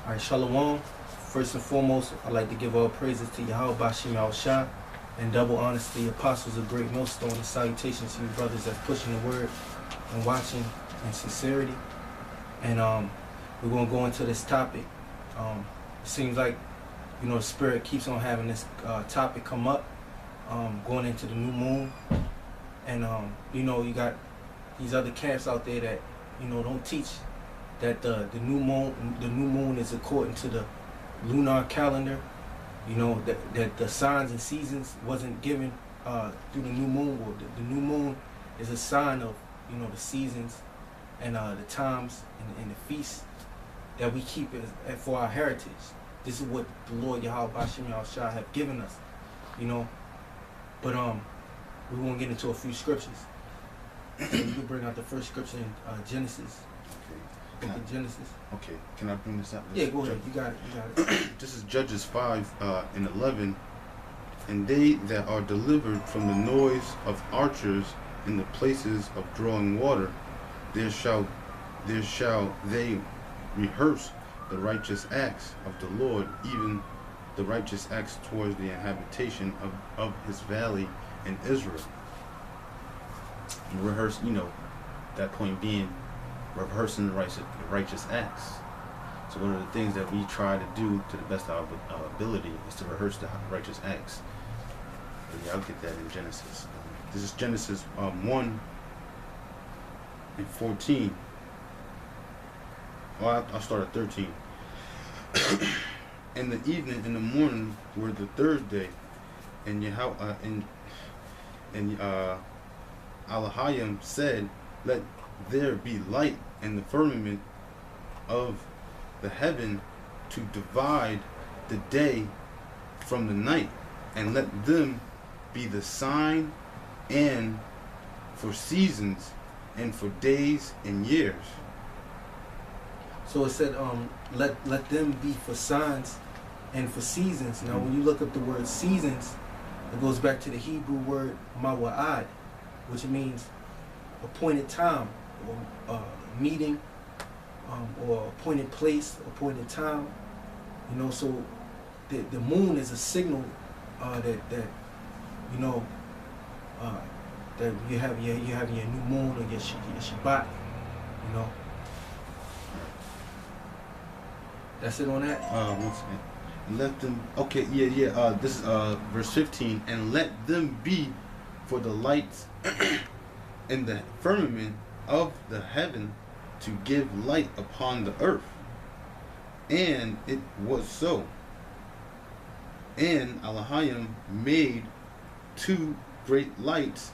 All right, Shalom. First and foremost, I'd like to give all praises to Yahweh Bashim Al Shah and double honors to the apostles of Great Millstone and salutations to you brothers that's pushing the word and watching in sincerity. And we're going to go into this topic. It seems like, the Spirit keeps on having this topic come up, going into the new moon. And, you got these other camps out there that, don't teach that the new moon is according to the lunar calendar. That the signs and seasons wasn't given through the new moon. Well, the new moon is a sign of the seasons and the times and the feasts that we keep for our heritage. This is what the Lord Yahweh Bashim Yahushua have given us, But we won't get into a few scriptures. So you can bring out the first scripture in Genesis. Okay. Book of Genesis. Okay. Can I bring this up? Yeah, go ahead. You got it. This is Judges 5 and 11. And they that are delivered from the noise of archers in the places of drawing water, there shall they rehearse the righteous acts of the Lord, even the righteous acts towards the habitation of his valley in Israel. And rehearse, that point being rehearsing the righteous acts. So one of the things that we try to do to the best of our ability is to rehearse the righteous acts. And yeah, I'll get that in Genesis. This is Genesis 1 and 14. Well, I'll start at 13. In the evening, in the morning, were the third day, and Elohim said, "Let there be light in the firmament of the heaven to divide the day from the night, and let them be the sign and for seasons and for days and years." So it said, let them be for signs and for seasons. Now, when you look up the word seasons, it goes back to the Hebrew word mawa'ad, which means appointed time, or meeting, or appointed place, appointed time. So the moon is a signal that you have your new moon or your Shabbat. That's it on that? One second. Let them, okay, yeah. This is verse 15. And let them be for the lights in the firmament of the heaven to give light upon the earth. And it was so. And Elohim made two great lights,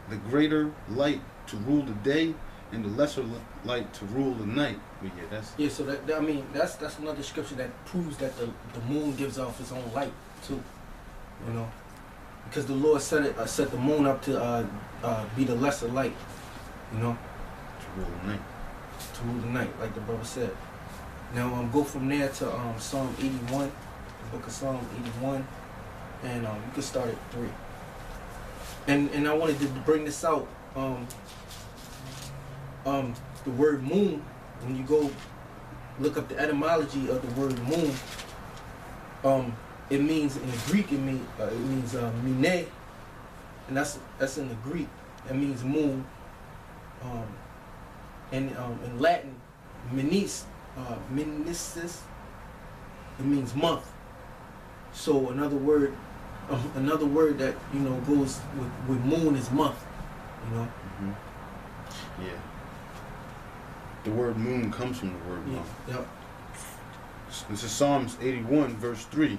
the greater light to rule the day, and the lesser light to rule the night. But yeah, so that's another scripture that proves that the moon gives off its own light too. Because the Lord set the moon up to be the lesser light. To rule the night. To rule the night, like the brother said. Now go from there to Psalm 81, the book of Psalm 81, and you can start at 3. And I wanted to bring this out. The word moon, when you go look up the etymology of the word moon, it means in the Greek it means mine, and that's in the Greek. It means moon. And in Latin, minis, it means month. So another word that goes with moon is month. Mm-hmm. Yeah. The word moon comes from the word month. Yep. This is Psalms 81, verse 3.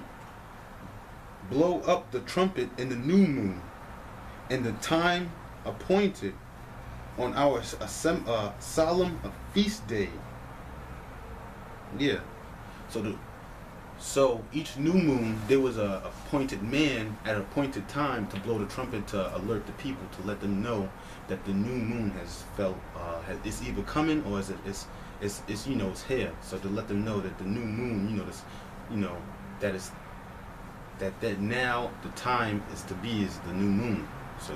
Blow up the trumpet in the new moon, in the time appointed on our solemn feast day. Yeah. So each new moon, there was a appointed man at an appointed time to blow the trumpet to alert the people, to let them know that the new moon has it's either coming or it's here. So to let them know that the new moon, that now the time is the new moon. So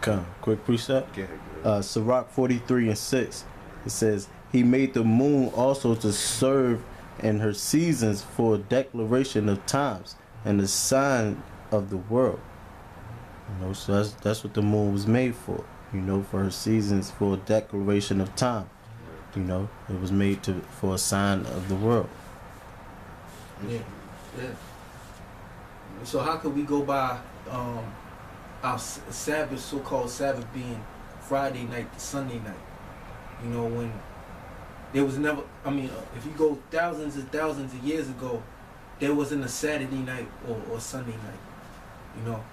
Come, quick precept. Go ahead. Sirach 43 and 6. It says, He made the moon also to serve in her seasons for a declaration of times and a sign of the world. You know, so that's what the moon was made for. You know, for her seasons, for a declaration of time. You know, it was made for a sign of the world. Yeah, yeah. So how could we go by our Sabbath, so-called Sabbath, being Friday night to Sunday night? You know, when there was never, I mean, if you go thousands and thousands of years ago, there wasn't a Saturday night or Sunday night. You know.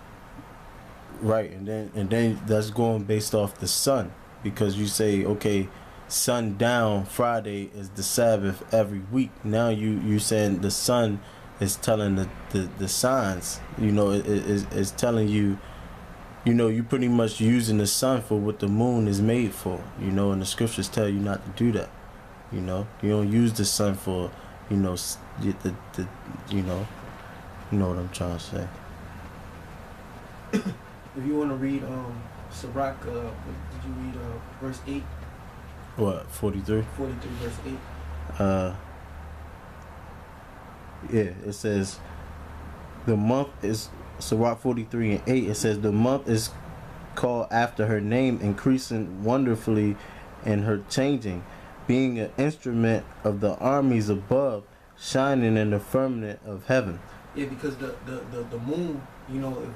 Right, and then that's going based off the sun, because you say, okay, sundown Friday is the Sabbath every week. Now you saying the sun is telling the signs. You know, it's telling you. You know, you pretty much using the sun for what the moon is made for. You know, and the scriptures tell you not to do that. You know, you don't use the sun for, you know, the you know what I'm trying to say. If you want to read Sirach, did you read verse 8? What, 43? 43 verse 8. Yeah, it says the month is Sirach 43 and 8. It says the month is called after her name, increasing wonderfully in her changing, being an instrument of the armies above, shining in the firmament of heaven. Yeah, because the moon, you know,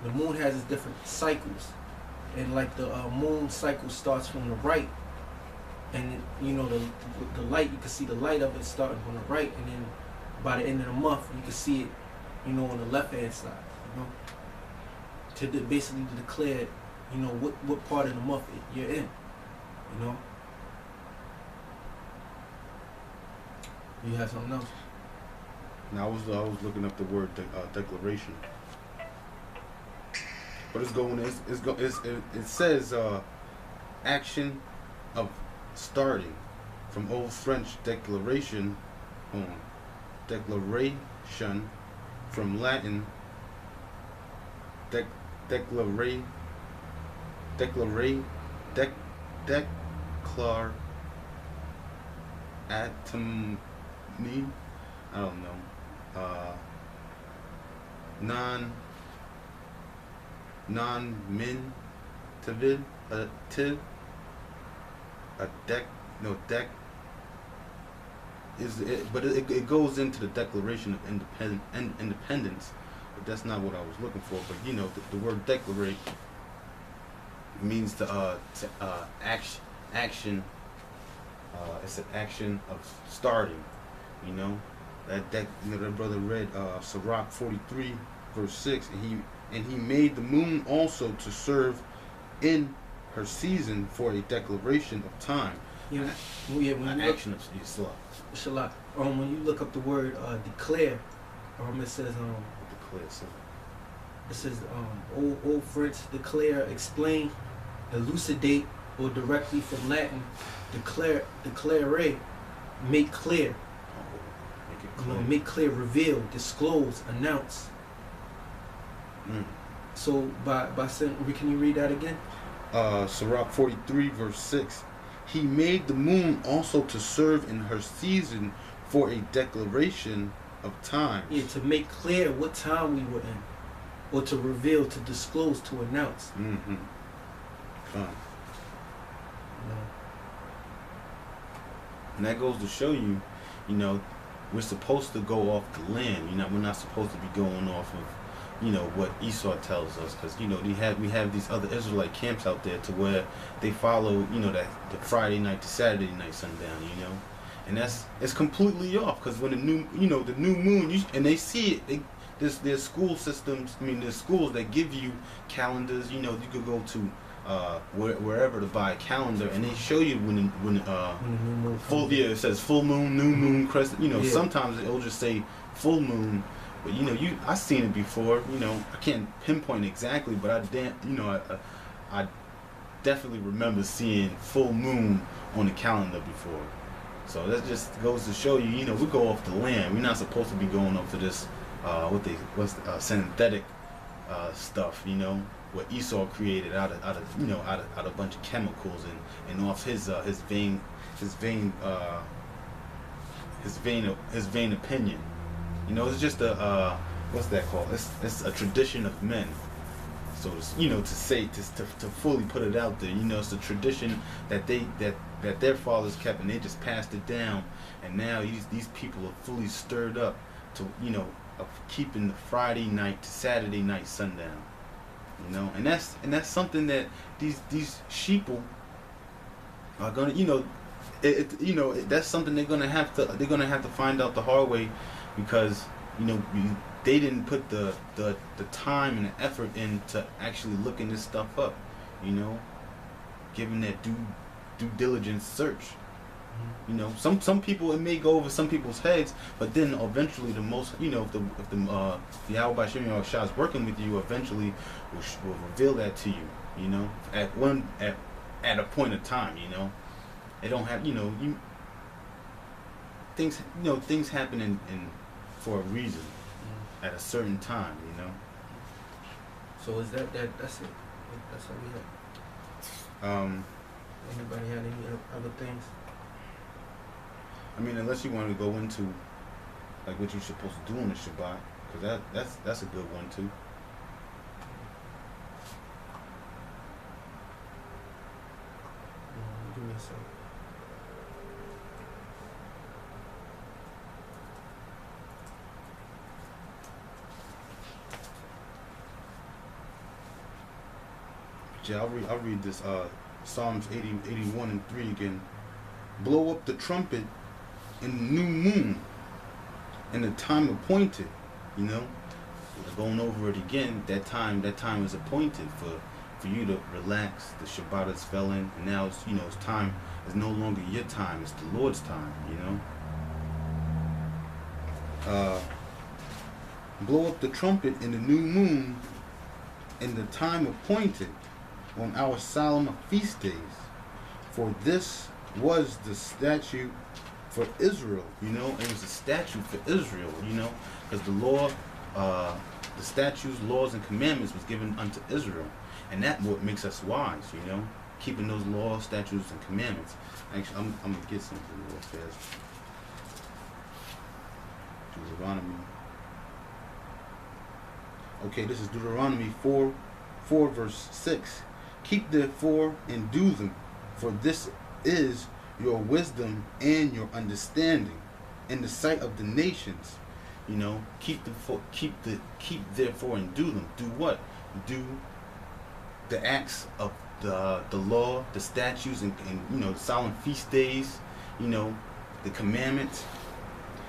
the moon has its different cycles, and like the moon cycle starts from the right, and you know the light, you can see the light of it starting from the right, and then by the end of the month you can see it, you know, on the left hand side, you know, basically to declare, you know, what part of the month you're in, you know. You have something else? Now I was looking up the word declaration, but it says action of starting, from Old French declaration, declaration, from Latin declare, atom. I don't know. Non-min tiv a deck is it, but it goes into the Declaration of Independence, but that's not what I was looking for. But you know, the word declarate means to action. It's an action of starting. You know, that brother read Sirach 43 verse 6, and he made the moon also to serve in her season for a declaration of time. Yeah, when you action of Shalat. When you look up the word declare, it says declare. So. It says old French declare, explain, elucidate, or directly from Latin declare, make clear. Make clear, reveal, disclose, announce. So by saying, can you read that again? Sirach 43 verse 6. He made the moon also to serve in her season for a declaration of time. Yeah, to make clear what time we were in, or to reveal, to disclose, to announce. Mm-hmm. And that goes to show you, you know, we're supposed to go off the land. You know, we're not supposed to be going off of, you know, what Esau tells us, because you know we have these other Israelite camps out there to where they follow, you know, that the Friday night to Saturday night sundown, you know, and it's completely off, because when the new moon, and they see it, there's school systems. I mean, there's schools that give you calendars. You know, you could go to wherever to buy a calendar, and they show you when full, it says full moon, new moon, crescent. You know, sometimes it'll just say full moon, but you know, I seen it before. You know, I can't pinpoint exactly, but I definitely remember seeing full moon on the calendar before. So that just goes to show you, you know, we go off the land. We're not supposed to be going up to this synthetic stuff, you know. what Esau created out of out of a bunch of chemicals and off his vain opinion. You know, it's just a what's that called? It's a tradition of men. So to fully put it out there, you know, it's a tradition that their fathers kept, and they just passed it down, and now these people are fully stirred up to, you know, of keeping the Friday night to Saturday night sundown. You know, and that's something that these sheeple are gonna, you know, that's something they're gonna have to find out the hard way, because, you know, they didn't put the time and the effort into actually looking this stuff up, you know, giving that due diligence search. You know, some people, it may go over some people's heads, but then eventually the most, you know, if the Yahweh Shem Shah is working with you, eventually will reveal that to you. You know, at a point of time. You know, they don't have, you know, things happen in for a reason at a certain time. You know. So is that's it? That's how we have. Anybody had any other things? I mean, unless you want to go into like what you're supposed to do on the Shabbat, because that's a good one too. Give me a second. Yeah, I'll read this Psalms 81 and 3 again. Blow up the trumpet in the new moon, in the time appointed. You know, going over it again. That time is appointed for you to relax. The Shabbat has fell in, and now it's, you know, it's time. It's no longer your time. It's the Lord's time. You know. Blow up the trumpet in the new moon, in the time appointed, on our solemn feast days. For this was the statute for Israel. You know, it was a statute for Israel. You know, because the law, the statutes, laws, and commandments was given unto Israel, and that what makes us wise. You know, keeping those laws, statutes, and commandments. Actually, I'm gonna get something real fast. Deuteronomy. Okay, this is Deuteronomy 4 verse 6. Keep therefore and do them, for this is your wisdom and your understanding in the sight of the nations. You know, keep therefore and do them. Do what? Do the acts of the law, the statutes, and you know, the solemn feast days. You know, the commandments.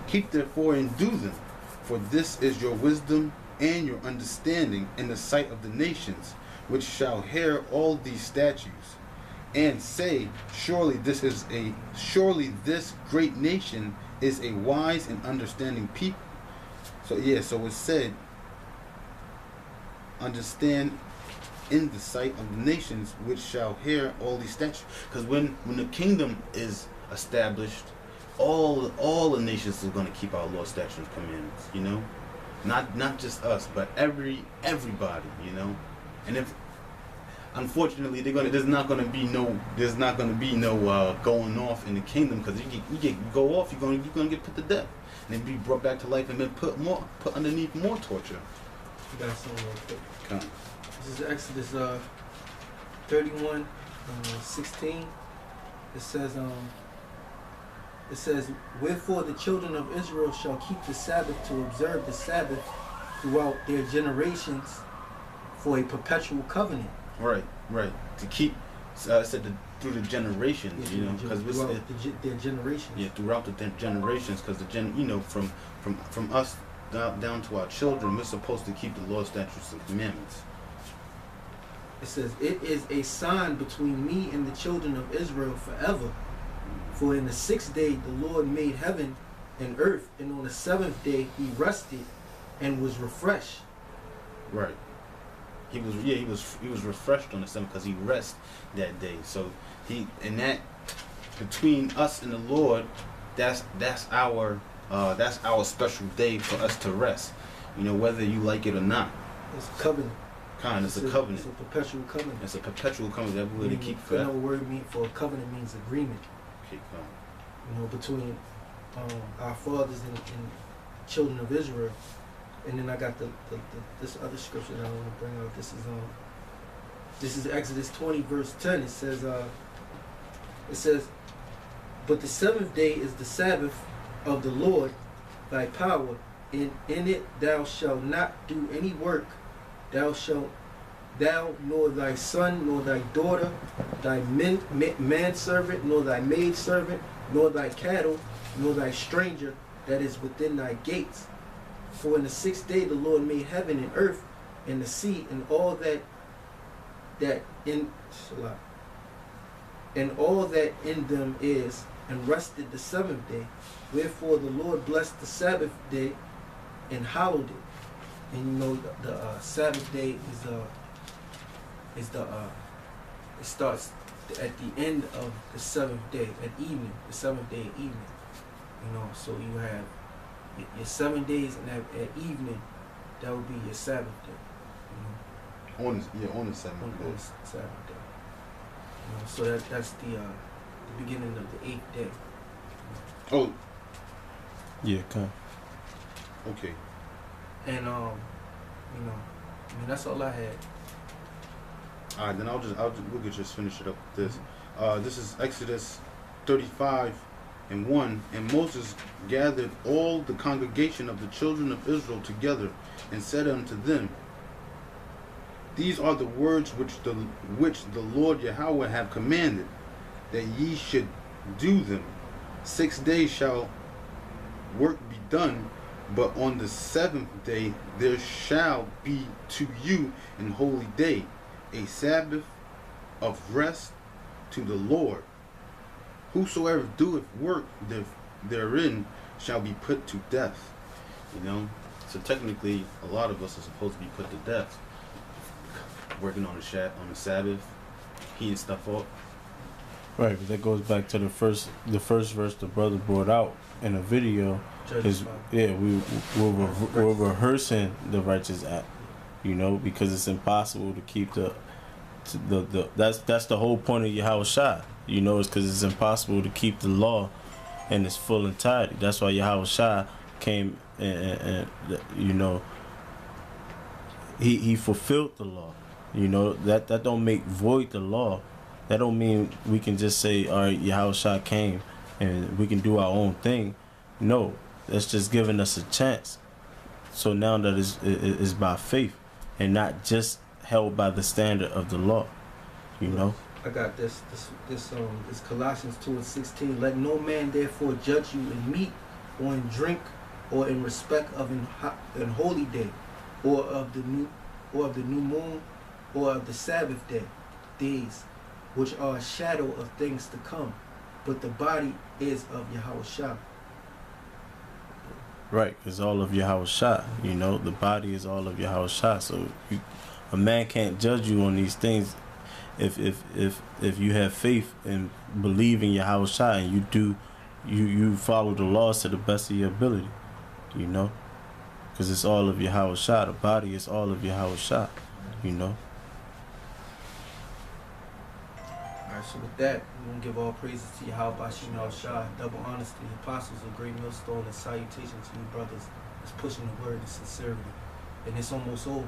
Keep therefore and do them, for this is your wisdom and your understanding in the sight of the nations, which shall hear all these statutes, and say, surely this great nation is a wise and understanding people. So yeah, so it said, understand in the sight of the nations, which shall hear all these statutes. Because when the kingdom is established, all the nations are going to keep our law, statutes, and commandments. You know, not just us, but everybody. You know, and if unfortunately there's not going to be no going off in the kingdom, because you go off, you're going to get put to death, and then be brought back to life and then put underneath more torture. You got something real quick. Come. This is Exodus 31, 16. It says, wherefore the children of Israel shall keep the Sabbath to observe the Sabbath throughout their generations for a perpetual covenant. Right. To keep, through the generations, you know, because their generations. Yeah, throughout the generations, because from us down to our children, we're supposed to keep the law, statutes, and commandments. It says, it is a sign between me and the children of Israel forever. For in the 6th day the Lord made heaven and earth, and on the 7th day he rested and was refreshed. Right. He was refreshed on the 7th, because he rested that day. So that between us and the Lord, that's our special day for us to rest. You know, whether you like it or not. It's covenant. Kind, it's a covenant. It's a perpetual covenant. It's a perpetual covenant that we're going to keep forever. Another word for a covenant means agreement. Keep going. You know, between our fathers and children of Israel. And then I got this other scripture that I want to bring out. This is Exodus 20 verse 10. It says, but the seventh day is the Sabbath of the Lord thy power. In it thou shalt not do any work. Thou nor thy son, nor thy daughter, thy manservant, nor thy maidservant, nor thy cattle, nor thy stranger that is within thy gates. For in the sixth day the Lord made heaven and earth and the sea and all that in them is, and rested the seventh day. Wherefore the Lord blessed the Sabbath day and hallowed it. And you know the Sabbath day it starts at the end of the seventh day, at evening, the seventh day at evening. You know, so you have your 7 days, and at evening, that would be your Sabbath day. You know? On the seventh day. On the Sabbath day. You know, so that's the beginning of the 8th day. Oh. Yeah, come. Okay. And you know, I mean that's all I had. All right, then we could just finish it up with this. This is Exodus 35:1. And Moses gathered all the congregation of the children of Israel together, and said unto them, these are the words which the Lord Yahweh have commanded, that ye should do them. 6 days shall work be done, but on the seventh day there shall be to you an holy day, a Sabbath of rest to the Lord. Whosoever doeth work therein shall be put to death. You know, so technically, a lot of us are supposed to be put to death, working on the Sabbath, heating stuff up. Right, but that goes back to the first verse the brother brought out in a video. We're rehearsing the righteous act, you know, because it's impossible to keep that's the whole point of Yahweh Shai, you know, it's because it's impossible to keep the law in its full entirety. That's why Yahweh Shai came and you know, he fulfilled the law, you know, that don't make void the law. That don't mean we can just say, all right, Yahweh Shai came and we can do our own thing. No, that's just giving us a chance. So now that is by faith and not just held by the standard of the law, you know. I got this is Colossians 2:16. Let no man therefore judge you in meat or in drink or in respect of an holy day or of the new moon or of the Sabbath days, which are a shadow of things to come, but the body is of Yahweh Shai. Right, it's all of Yahweh Shai, you know, the body is all of Yahweh Shai. So a man can't judge you on these things if you have faith and believe in Yahweh Shai and you follow the laws to the best of your ability, you know, because it's all of Yahweh Shai. The body is all of Yahweh Shai, you know. So with that, we're going to give all praises to Yahweh Bashim Al-Shah, double honors to the apostles of Great Millstone, and salutations to you brothers that's pushing the word in sincerity. And it's almost over.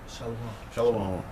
Shalom. Shalom.